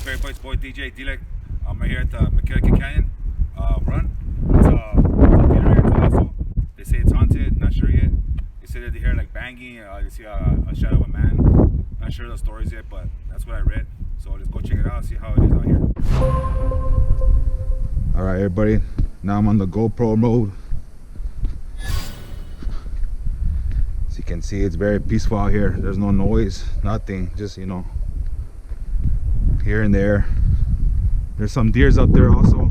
everybody's boy DJ Dilek. I'm right here at the Mckelligon Canyon run. It's a theater here in Paso. They say it's haunted, not sure yet. They say that they hear like banging, they see a shadow of a man. Not sure the stories yet, but that's what I read. So let's go check it out, see how it is out here. Alright everybody, now I'm on the GoPro mode. As you can see, it's very peaceful out here. There's no noise, nothing, just, you know, here and there. There's some deers up there also.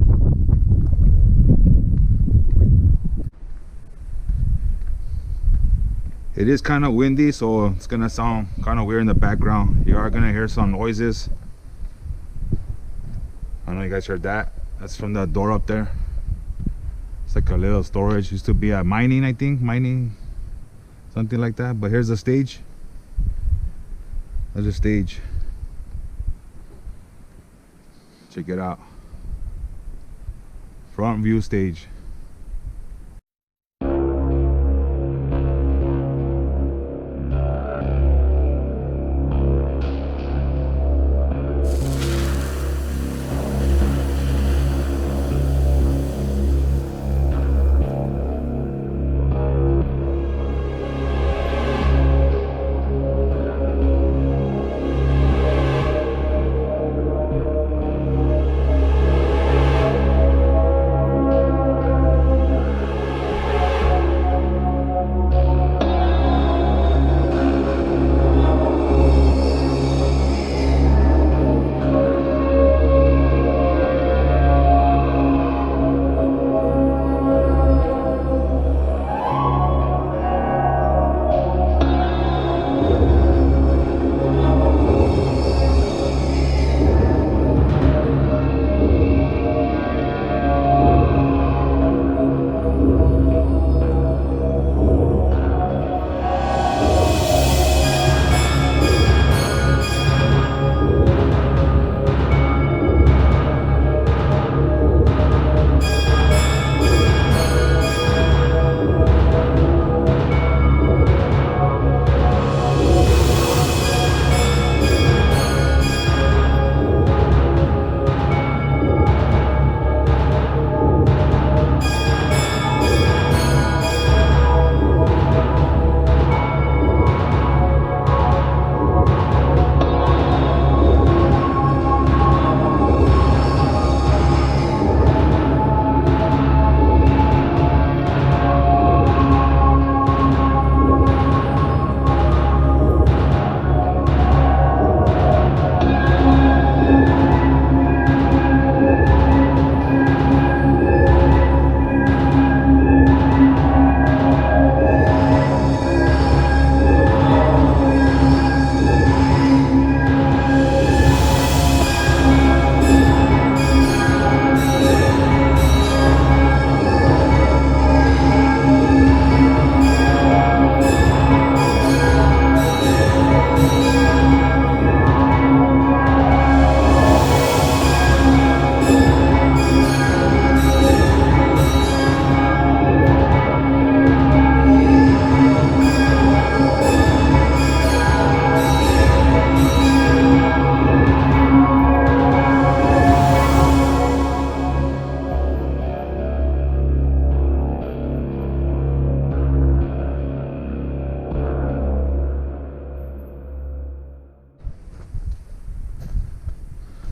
It is kind of windy, so it's gonna sound kind of weird in the background. You are gonna hear some noises. I know you guys heard that. That's from that door up there. It's like a little storage. Used to be a mining, I think, something like that. But here's the stage. There's a stage. Check it out. Front view stage.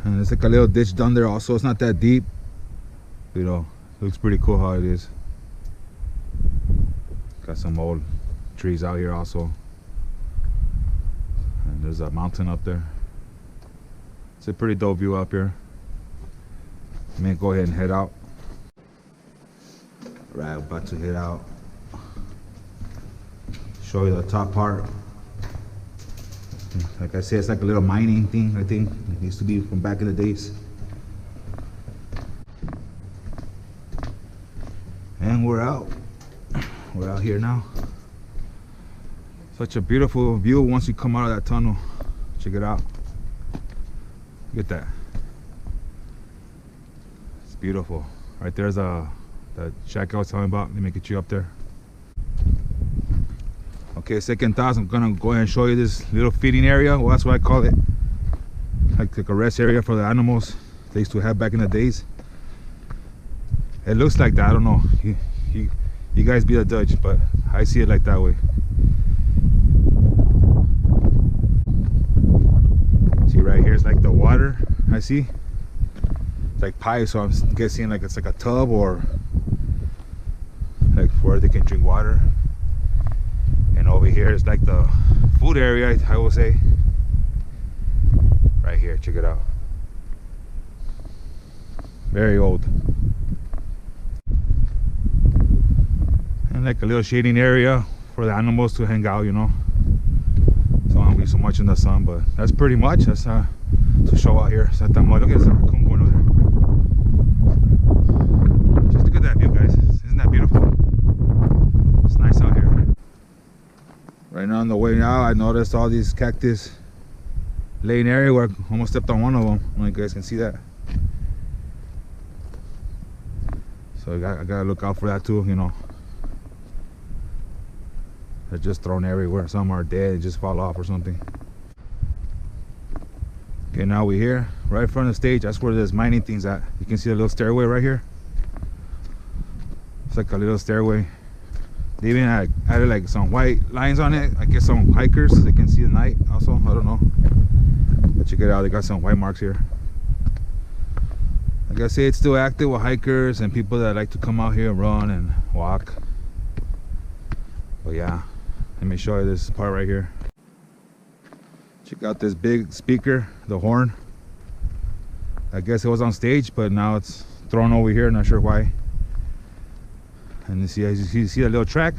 And there's like a little ditch down there also. It's not that deep, you know. Looks pretty cool how it is. Got some old trees out here also, and there's a mountain up there. It's a pretty dope view up here. I'm gonna go ahead and head out. Right, about to head out. Show you the top part. Like I said, it's like a little mining thing, I think. It used to be from back in the days. And we're out. We're out here now. Such a beautiful view once you come out of that tunnel. Check it out. Look at that. It's beautiful. Right there's that shack I was telling about. Let me get you up there. Okay, second thoughts, I'm gonna go ahead and show you this little feeding area. Well, that's what I call it. like a rest area for the animals they used to have back in the days. It looks like that. I don't know. You guys be the judge, but I see it like that way. See right here is like the water. I see. It's like pipe, so I'm guessing like it's like a tub or like where they can drink water. And over here is like the food area, I will say. Right here, check it out. Very old. And like a little shading area for the animals to hang out, you know. So I don't be so much in the sun, but that's pretty much. That's to show out here. It's not that much. Look at this raccoon going over there. Just look at that view, guys. Isn't that beautiful? It's nice out here. Right now on the way now, I noticed all these cactus laying area where I almost stepped on one of them. I don't know if you guys can see that. So I gotta look out for that too, you know. They're just thrown everywhere. Some are dead and just fall off or something. Okay, now we're here, right in front of the stage. That's where this mining thing's at. You can see the little stairway right here. It's like a little stairway. They even added like some white lines on it. I guess some hikers, they can see the night also. I don't know. But check it out, they got some white marks here. Like I say, it's still active with hikers and people that like to come out here and run and walk. But yeah, let me show you this part right here. Check out this big speaker, the horn. I guess it was on stage, but now it's thrown over here, not sure why. And you see that little track?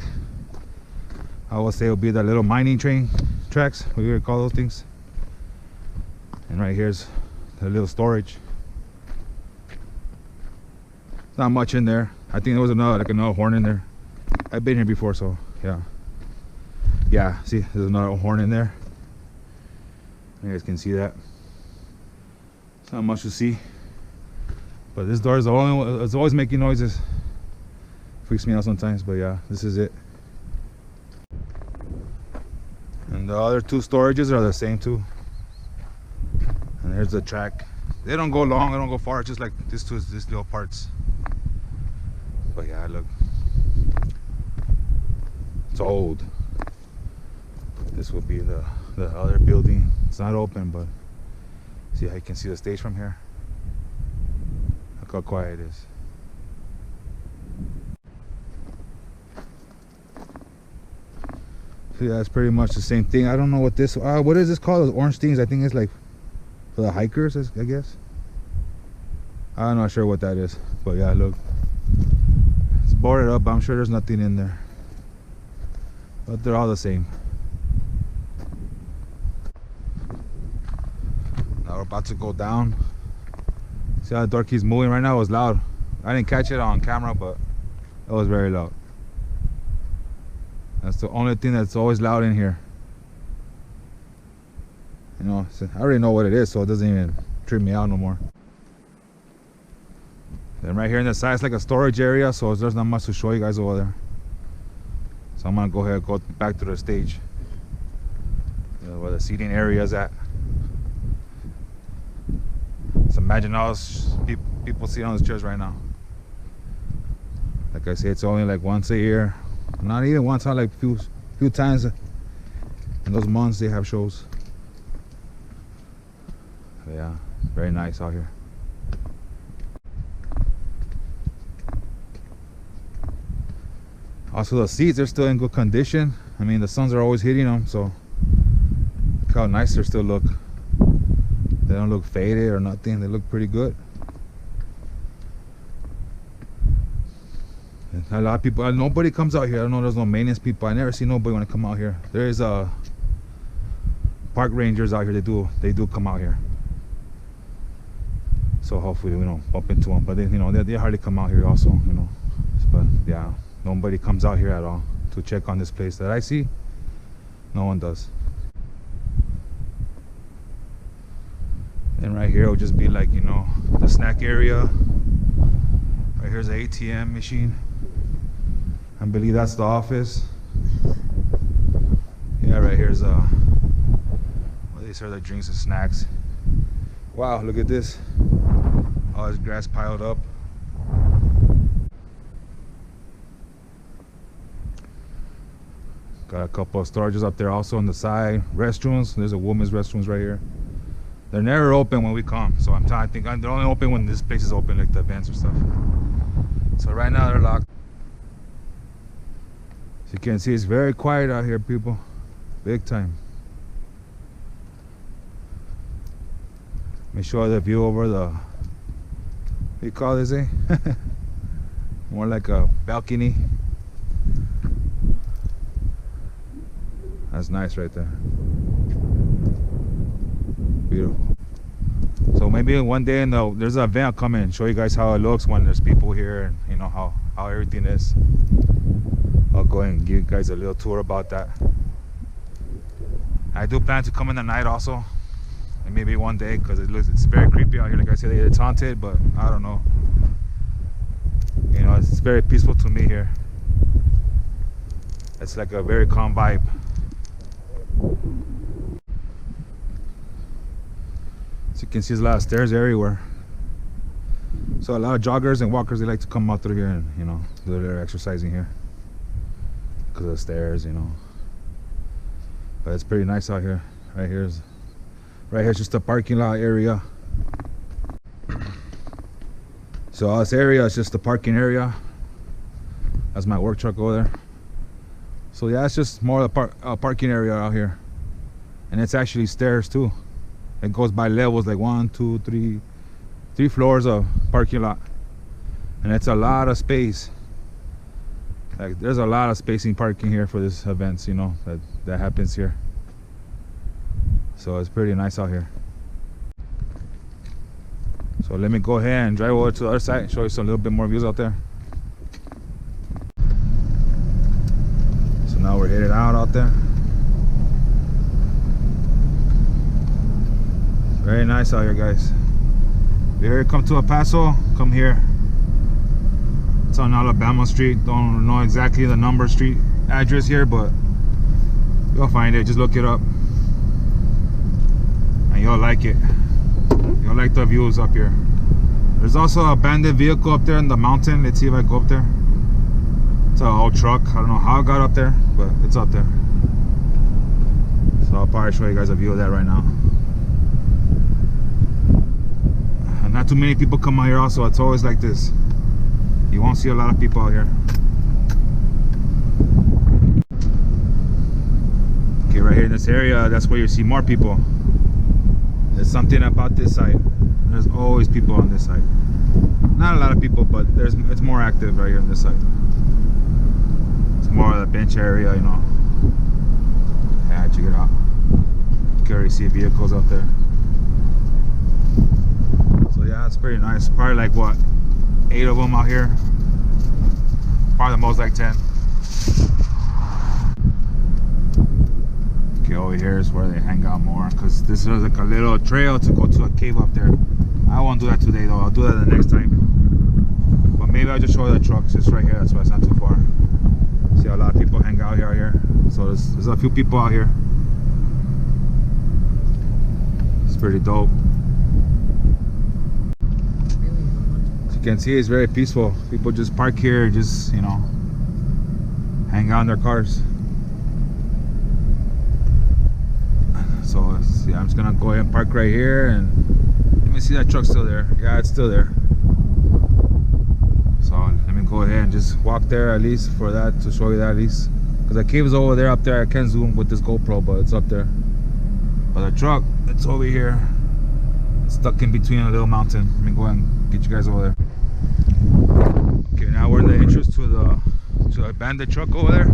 I would say it would be the little mining train tracks, we would call those things. And right here's the little storage. Not much in there. I think there was another horn in there. I've been here before, so yeah, see, there's another horn in there. You guys can see that. It's not much to see, but this door is the only one. It's always making noises. Freaks me out sometimes, but yeah, this is it. And the other two storages are the same too. And there's the track. They don't go long, they don't go far, just like this little parts. But yeah, look, it's old. This will be the other building. It's not open, but see how you can see the stage from here. Look how quiet it is. So yeah, it's pretty much the same thing. I don't know what this, what is this called? Those orange things. I think it's like for the hikers, I guess. I'm not sure what that is, but yeah, look, it's boarded up. I'm sure there's nothing in there, but they're all the same. Now we're about to go down. See how the door keeps moving right now? It was loud. I didn't catch it on camera, but it was very loud. That's the only thing that's always loud in here. You know, so I already know what it is, so it doesn't even trip me out no more. Then right here in the side, it's like a storage area, so there's not much to show you guys over there. So I'm gonna go ahead and go back to the stage, where the seating area is at. So imagine all those people sitting on those chairs right now. Like I say, it's only like once a year. Not even once, like few times in those months they have shows. But yeah, very nice out here. Also the seats are still in good condition. I mean, the suns are always hitting them, so look how nice they still look. They don't look faded or nothing. They look pretty good. A lot of people, nobody comes out here. I don't know, there's no maintenance people. I never see nobody when I come out here. There is park rangers out here. They do come out here. So hopefully we don't bump into them. But they, you know, they hardly come out here also, you know. But yeah, nobody comes out here at all to check on this place that I see. No one does. And right here will just be like, you know, the snack area. Right here's the ATM machine. I believe that's the office. Yeah, right here's they serve the drinks and snacks. Wow, look at this. All this grass piled up. Got a couple of storages up there also on the side. Restrooms. There's a woman's restrooms right here. They're never open when we come, so I think they're only open when this place is open, like the events or stuff. So right now they're locked. As you can see, it's very quiet out here, people. Big time. Let me show you the view over the, what do you call this, eh? More like a balcony. That's nice right there. Beautiful. So maybe one day there's an event I'll come in and show you guys how it looks when there's people here, and you know how everything is. I'll go ahead and give you guys a little tour about that. I do plan to come in the night also, and maybe one day, because it's very creepy out here. Like I said, it's haunted, but I don't know. You know, it's very peaceful to me here. It's like a very calm vibe. As you can see, there's a lot of stairs everywhere. So a lot of joggers and walkers, they like to come out through here and, you know, do their exercising here because of the stairs, you know. But it's pretty nice out here. Right here's just the parking lot area. So all this area is just the parking area. That's my work truck over there. So yeah, it's just more of a parking area out here, and it's actually stairs too. It goes by levels, like 1, 2, 3 floors of parking lot, and it's a lot of space. Like there's a lot of spacing parking here for this events, you know, that happens here. So it's pretty nice out here. So let me go ahead and drive over to the other side and show you some little bit more views out there. So now we're headed out there. Very nice out here, guys. If you ever come to El Paso, come here. It's on Alabama Street. Don't know exactly the number street address here, but you'll find it. Just look it up, and you'll like it. You'll like the views up here. There's also an abandoned vehicle up there in the mountain. Let's see if I go up there. It's an old truck. I don't know how it got up there, but it's up there. So I'll probably show you guys a view of that right now. And not too many people come out here also. It's always like this. You won't see a lot of people out here. Okay, right here in this area, that's where you see more people. There's something about this site. There's always people on this side. Not a lot of people, but it's more active right here on this side. It's more of the bench area, you know. Yeah, check it out. You can already see vehicles up there. So yeah, it's pretty nice. Probably like what, 8 of them out here. Probably the most like 10. Okay, over here is where they hang out more, because this is like a little trail to go to a cave up there. I won't do that today though. I'll do that the next time. But maybe I'll just show you the trucks. It's right here. That's why it's not too far. See, a lot of people hang out here. So there's a few people out here. It's pretty dope. As you can see, it's very peaceful. People just park here, just, you know, hang out in their cars. So yeah, I'm just gonna go ahead and park right here, and let me see that truck still there. Yeah, it's still there. So let me go ahead and just walk there at least for that, to show you that at least, because the cave is over there up there. I can't zoom with this GoPro, but it's up there. But the truck, it's over here. It's stuck in between a little mountain. Let me go ahead and get you guys over there. Okay, now we're in the entrance to the abandoned truck over there.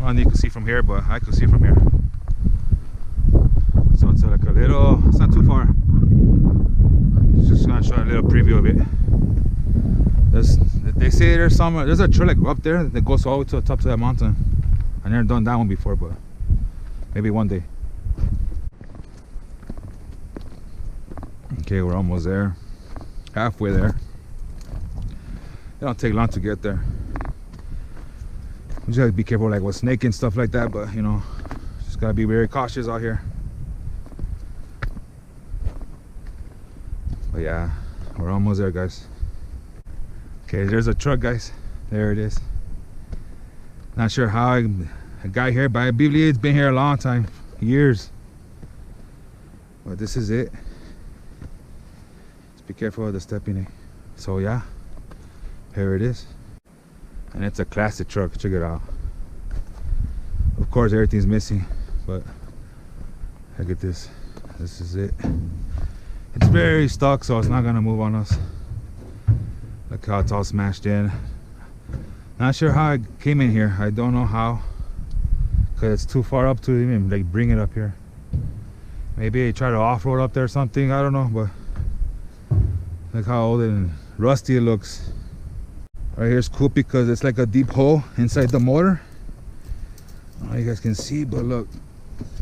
Well, you can see from here, but I can see from here. So it's like a little, it's not too far. Just gonna show you a little preview of it. They say there's a trail like up there that goes all the way to the top of that mountain. I've never done that one before, but maybe one day. Okay, we're almost there. Halfway there. It don't take long to get there. You just gotta be careful like with snake and stuff like that, but you know, just gotta be very cautious out here. But yeah, we're almost there, guys. Okay, there's a truck, guys. There it is. Not sure how I got here, but I believe it's been here a long time, years. But this is it. Just be careful of the stepping in. So yeah, here it is. And it's a classic truck, check it out. Of course everything's missing, but look at this. This is it. It's very stuck, so it's not gonna move on us. Look how it's all smashed in. Not sure how I came in here. I don't know how, because it's too far up to even like bring it up here. Maybe I try to off-road up there or something, I don't know, but look how old and rusty it looks. Right here's cool because it's like a deep hole inside the motor. I don't know if you guys can see, but look,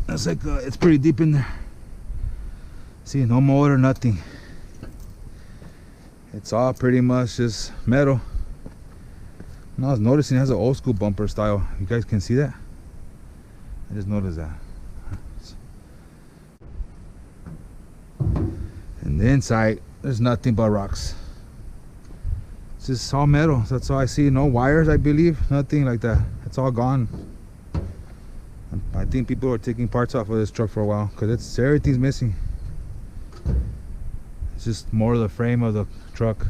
that's like it's pretty deep in there. See, no motor, nothing. It's all pretty much just metal. And I was noticing it has an old school bumper style. You guys can see that? I just noticed that. And the inside, there's nothing but rocks. It's just all metal. That's all I see. No wires, I believe. Nothing like that. It's all gone. I think people are taking parts off of this truck for a while because everything's missing. It's just more of the frame of the truck.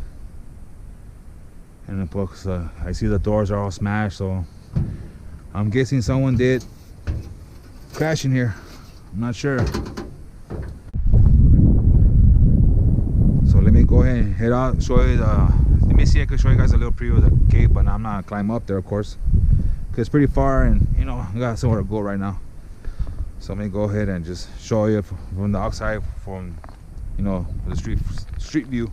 And the books, I see the doors are all smashed, so I'm guessing someone did crash in here. I'm not sure. So let me go ahead and head out, show you let me see if I can show you guys a little preview of the cave, but I'm not gonna climb up there, of course, because it's pretty far and you know I got somewhere to go right now. So let me go ahead and just show you from the outside, from you know the street view.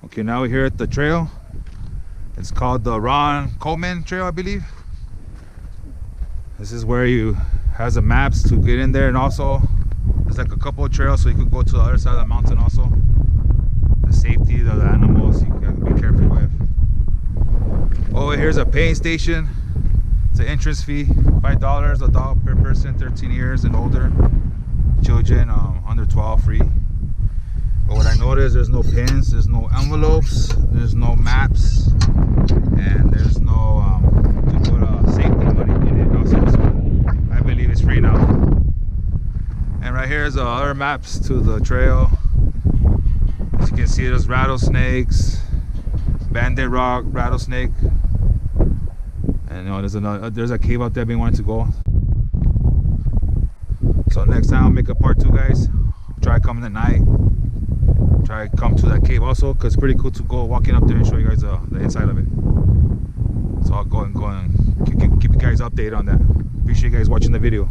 Okay, now we're here at the trail. It's called the Ron Coleman Trail, I believe. This is where you has the maps to get in there, and also there's like a couple of trails so you could go to the other side of the mountain also. The safety of the animals you gotta be careful with. Oh, here's a paying station. It's an entrance fee, $5 a dog per person, 13 years and older. Children under 12 free. But what I noticed, there's no pins, there's no envelopes, there's no maps, and there's no to put safety money in it also. So I believe it's free now. And right here is other maps to the trail. As you can see, there's rattlesnakes, banded rock, rattlesnake, and you know, there's a cave out there we wanted to go. So next time I'll make a part 2, guys. Try coming at night. Try to come to that cave also, because it's pretty cool to go walking up there and show you guys the inside of it. So I'll go and keep you guys updated on that. Appreciate you guys watching the video.